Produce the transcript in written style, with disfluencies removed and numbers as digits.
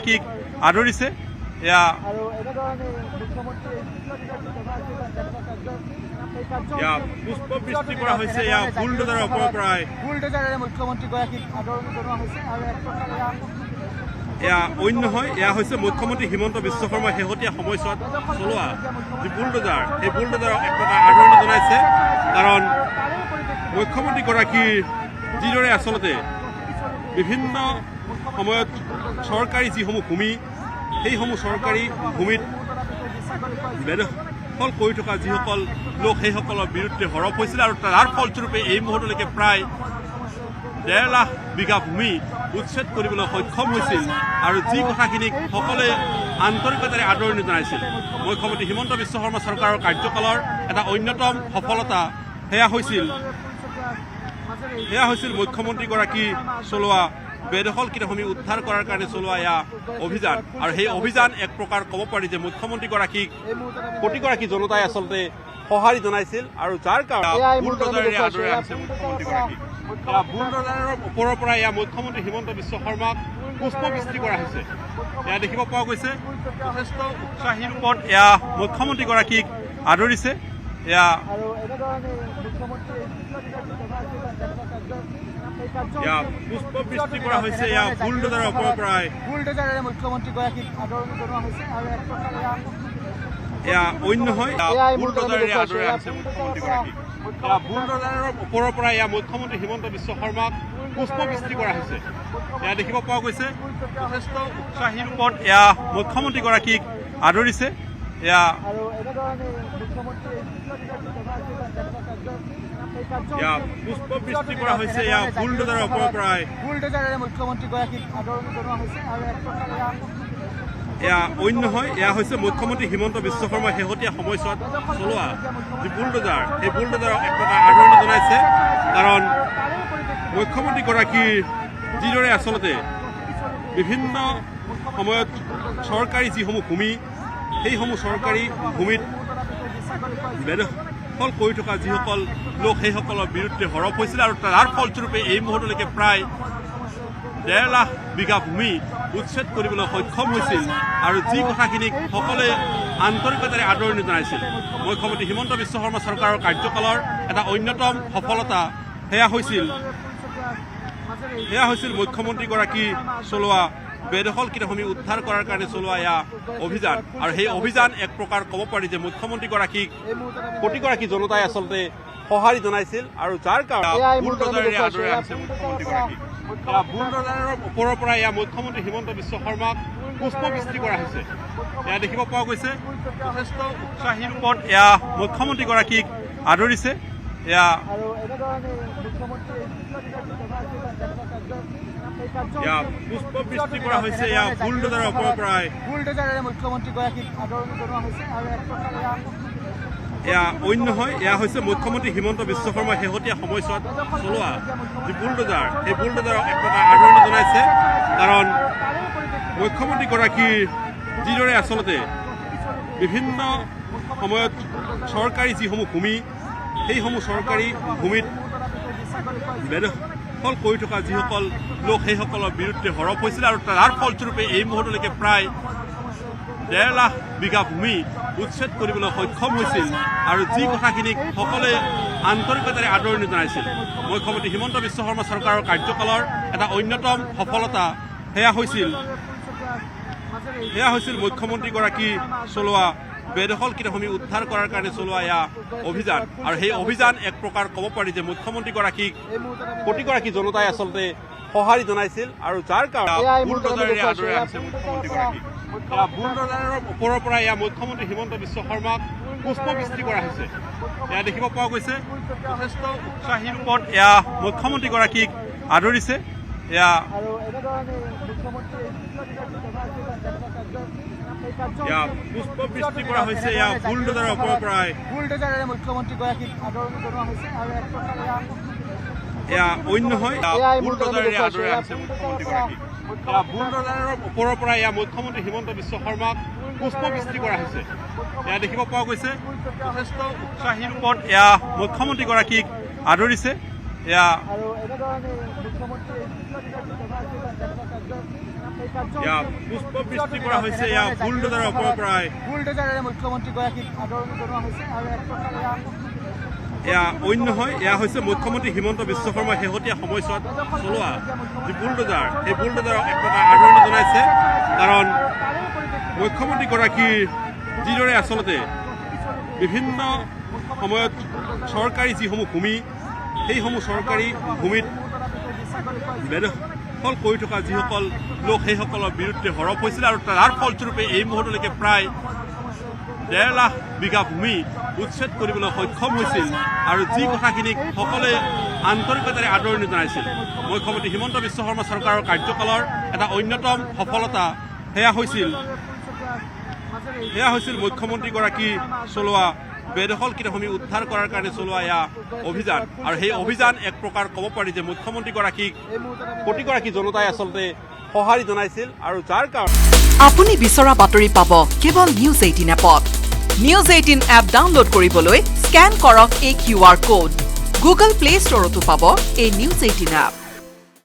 মুখ্যমন্ত্ৰীগৰাকীক আদৰিছে। এয়া পুষ্পবৃষ্টি কৰা হৈছে। এয়া বুলডোজাৰৰ ওপৰৰ পৰাই মুখ্যমন্ত্ৰীগৰাকীক আদৰণি জনোৱা হৈছে আৰু এক প্ৰকাৰ এয়া অন্য নহয়, এয়া হৈছে মুখ্যমন্ত্ৰী হিমন্ত বিশ্ব শৰ্মাই শেহতীয়া সময়ছোৱাত চলোৱা যি বুলডোজাৰ, সেই বুলডোজাৰক এক প্ৰকাৰ আদৰণি জনাইছে। কাৰণ মুখ্যমন্ত্ৰীগৰাকীৰ যিদৰে আচলতে বিভিন্ন সময়ত চৰকাৰী যিসমূহ ভূমি, সেইসমূহ চৰকাৰী ভূমিত বেদখল কৰি থকা যিসকল লোক, সেইসকলৰ বিৰুদ্ধে সৰব হৈছিল আৰু তাৰ ফলস্বৰূপে এই মুহূৰ্তলৈকে প্ৰায় 1.5 লাখ বিঘা ভূমি উচ্ছেদ কৰিবলৈ সক্ষম হৈছিল। আৰু যি কথাখিনিক সকলোৱে আন্তৰিকতাৰে আদৰণি জনাইছিল। মুখ্যমন্ত্ৰী হিমন্ত বিশ্ব শৰ্মা চৰকাৰৰ কাৰ্যকালৰ এটা অন্যতম সফলতা সেয়া হৈছিল মুখ্যমন্ত্ৰীগৰাকী চলোৱা বেদখলকৃত ভূমি উদ্ধাৰ কৰাৰ কাৰণে চলোৱা এয়া অভিযান। আৰু সেই অভিযান এক প্ৰকাৰ ক'ব পাৰি যে মুখ্যমন্ত্ৰীগৰাকীক প্ৰতিগৰাকী জনতাই আচলতে সঁহাৰি জনাইছিল আৰু যাৰ কাৰণে বুলডোজাৰেৰে আদৰাই আহিছে মুখ্যমন্ত্ৰীগৰাকীক। বুলডোজাৰৰ ওপৰৰ পৰা এয়া মুখ্যমন্ত্ৰী হিমন্ত বিশ্ব শৰ্মাক পুষ্পবৃষ্টি কৰা হৈছে। এয়া দেখিব পোৱা গৈছে। যথেষ্ট উৎসাহী ৰূপত এয়া মুখ্যমন্ত্ৰীগৰাকীক আদৰিছে। এয়া পুষ্পবৃষ্টি কৰা হৈছে। এয়া বুলডোজাৰৰ ওপৰৰ পৰাই মুখ্যমন্ত্ৰীগৰাকীক আদৰণি জনোৱা হৈছে আৰু এক প্ৰকাৰ এয়া অন্য নহয়, বুলডোজাৰেৰে আদৰাই আহিছে মুখ্যমন্ত্ৰীগৰাকীক। বুলডোজাৰৰ ওপৰৰ পৰা এয়া মুখ্যমন্ত্ৰী হিমন্ত বিশ্ব শৰ্মাক পুষ্পবৃষ্টি কৰা হৈছে। এয়া দেখিব পোৱা গৈছে। যথেষ্ট উৎসাহী ৰূপত এয়া মুখ্যমন্ত্ৰীগৰাকীক আদৰিছে। এয়া পুষ্পবৃষ্টি কৰা হৈছে। এয়া বুলডোজাৰৰ ওপৰৰ পৰাই মুখ্যমন্ত্ৰীগৰাকীক আদৰণি জনোৱা হৈছে আৰু এক প্ৰকাৰ এয়া অন্য নহয়, এয়া হৈছে মুখ্যমন্ত্ৰী হিমন্ত বিশ্ব শৰ্মাই শেহতীয়া সময়ছোৱাত চলোৱা যি বুলডোজাৰ, সেই বুলডোজাৰক এক প্ৰকাৰ আদৰণি জনাইছে। কাৰণ মুখ্যমন্ত্ৰীগৰাকীৰ যিদৰে আচলতে বিভিন্ন সময়ত চৰকাৰী যিসমূহ ভূমি, সেইসমূহ চৰকাৰী ভূমিত বেদখল কৰি থকা যিসকল লোক, সেইসকলৰ বিৰুদ্ধে সৰব হৈছিল আৰু তাৰ ফলস্বৰূপে এই মুহূৰ্তলৈকে প্ৰায় 1.5 লাখ বিঘা ভূমি উচ্ছেদ কৰিবলৈ সক্ষম হৈছিল। আৰু যি কথাখিনিক সকলোৱে আন্তৰিকতাৰে আদৰণি জনাইছিল। মুখ্যমন্ত্ৰী হিমন্ত বিশ্ব শৰ্মা চৰকাৰৰ কাৰ্যকালৰ এটা অন্যতম সফলতা সেয়া হৈছিল মুখ্যমন্ত্ৰীগৰাকী চলোৱা বেদখলকৃত ভূমি উদ্ধাৰ কৰাৰ কাৰণে চলোৱা এয়া অভিযান। আৰু সেই অভিযান এক প্ৰকাৰ ক'ব পাৰি যে মুখ্যমন্ত্ৰীগৰাকীক প্ৰতিগৰাকী জনতাই আচলতে সঁহাৰি জনাইছিল আৰু যাৰ কাৰণে বুলডোজাৰেৰে আদৰাই আহিছে মুখ্যমন্ত্ৰীগৰাকীক। বুলডোজাৰৰ ওপৰৰ পৰা এয়া মুখ্যমন্ত্ৰী হিমন্ত বিশ্ব শৰ্মাক পুষ্পবৃষ্টি কৰা হৈছে। এয়া দেখিব পোৱা গৈছে। যথেষ্ট উৎসাহী ৰূপত এয়া মুখ্যমন্ত্ৰীগৰাকীক আদৰিছে। এয়া পুষ্পবৃষ্টি কৰা হৈছে। এয়া বুলডোজাৰৰ ওপৰৰ পৰাই মুখ্যমন্ত্ৰীগৰাকীক আদৰণি জনোৱা হৈছে আৰু এক প্ৰকাৰ এয়া অন্য নহয়, এয়া হৈছে মুখ্যমন্ত্ৰী হিমন্ত বিশ্ব শৰ্মাই শেহতীয়া সময়ছোৱাত চলোৱা যি বুলডোজাৰ, সেই বুলডোজাৰক এক প্ৰকাৰ আদৰণি জনাইছে। কাৰণ মুখ্যমন্ত্ৰীগৰাকীৰ যিদৰে আচলতে বিভিন্ন সময়ত চৰকাৰী যিসমূহ ভূমি, সেইসমূহ চৰকাৰী ভূমিত বেদখল কৰি থকা যিসকল লোক, সেইসকলৰ বিৰুদ্ধে সৰব হৈছিল আৰু তাৰ ফলস্বৰূপে এই মুহূৰ্তলৈকে প্ৰায় 1.5 লাখ বিঘা ভূমি উচ্ছেদ কৰিবলৈ সক্ষম হৈছিল। আৰু যি কথাখিনিক সকলোৱে আন্তৰিকতাৰে আদৰণি জনাইছিল। মুখ্যমন্ত্ৰী হিমন্ত বিশ্ব শৰ্মা চৰকাৰৰ কাৰ্যকালৰ এটা অন্যতম সফলতা সেয়া হৈছিল মুখ্যমন্ত্ৰীগৰাকী চলোৱা বেদখলকৃত ভূমি উদ্ধাৰ কৰাৰ কাৰণে চলোৱা এয়া অভিযান। আৰু সেই অভিযান এক প্ৰকাৰ ক'ব পাৰি যে মুখ্যমন্ত্ৰীগৰাকীক প্ৰতিগৰাকী জনতাই আচলতে সঁহাৰি জনাইছিল আৰু যাৰ কাৰণে বুলডোজাৰেৰে আদৰাই আহিছে মুখ্যমন্ত্ৰীগৰাকীক। বুলডোজাৰৰ ওপৰৰ পৰা এয়া মুখ্যমন্ত্ৰী হিমন্ত বিশ্ব শৰ্মাক পুষ্পবৃষ্টি কৰা হৈছে। এয়া দেখিব পোৱা গৈছে। যথেষ্ট উৎসাহী ৰূপত এয়া মুখ্যমন্ত্ৰীগৰাকীক আদৰিছে। এয়া পুষ্পবৃষ্টি কৰা হৈছে। এয়া বুলডোজাৰৰ ওপৰৰ পৰাই মুখ্যমন্ত্ৰীগৰাকীক আদৰণি জনোৱা হৈছে আৰু এক প্ৰকাৰ এয়া অন্য নহয়, বুলডোজাৰেৰে আদৰাই আহিছে মুখ্যমন্ত্ৰীগৰাকীক। বুলডোজাৰৰ ওপৰৰ পৰা এয়া মুখ্যমন্ত্ৰী হিমন্ত বিশ্ব শৰ্মাক পুষ্পবৃষ্টি কৰা হৈছে। এয়া দেখিব পোৱা গৈছে। যথেষ্ট উৎসাহী ৰূপত এয়া মুখ্যমন্ত্ৰীগৰাকীক আদৰিছে। এয়া ইয়াত পুষ্পবৃষ্টি কৰা হৈছে এয়া বুলডোজাৰৰ ওপৰৰ পৰাই বুলডোজাৰেৰে মুখ্যমন্ত্ৰীগৰাকীক আদৰণি জনোৱা হৈছে আৰু এক প্ৰকাৰ এয়া অন্য নহয় এয়া হৈছে মুখ্যমন্ত্ৰী হিমন্ত বিশ্ব শৰ্মাই শেহতীয়া সময়ছোৱাত চলোৱা যি বুলডোজাৰ সেই বুলডোজাৰক এক প্ৰকাৰ আদৰণি জনাইছে কাৰণ মুখ্যমন্ত্ৰীগৰাকীৰ যিদৰে আচলতে বিভিন্ন সময়ত চৰকাৰী যিসমূহ ভূমি সেইসমূহ চৰকাৰী ভূমিত বেদখল কৰি থকা যিসকল লোক সেইসকলৰ বিৰুদ্ধে সৰব হৈছিল আৰু তাৰ ফলস্বৰূপে এই মুহূৰ্তলৈকে প্ৰায় 1.5 লাখ বিঘা ভূমি উচ্ছেদ কৰিবলৈ সক্ষম হৈছিল আৰু যি কথাখিনিক সকলোৱে আন্তৰিকতাৰে আদৰণি জনাইছিল মুখ্যমন্ত্ৰী হিমন্ত বিশ্ব শৰ্মা চৰকাৰৰ কাৰ্যকালৰ এটা অন্যতম সফলতা সেয়া হৈছিল মুখ্যমন্ত্ৰীগৰাকী চলোৱা বেদখলকৃত ভূমি উদ্ধাৰ কৰাৰ কাৰণে চলোৱা এয়া অভিযান আৰু সেই অভিযান এক প্ৰকাৰ ক'ব পাৰি যে মুখ্যমন্ত্ৰীগৰাকীক প্ৰতিগৰাকী জনতাই আচলতে সঁহাৰি জনাইছিল আৰু যাৰ কাৰণে আপুনি বিচৰা বাতৰি পাব কেৱল নিউজ 18 এপত নিউজ 18 এপ ডাউনলোড কৰিবলৈ স্কেন কৰক এই QR কোড গুগল প্লে ষ্টৰতো পাব এই নিউজ 18 এপ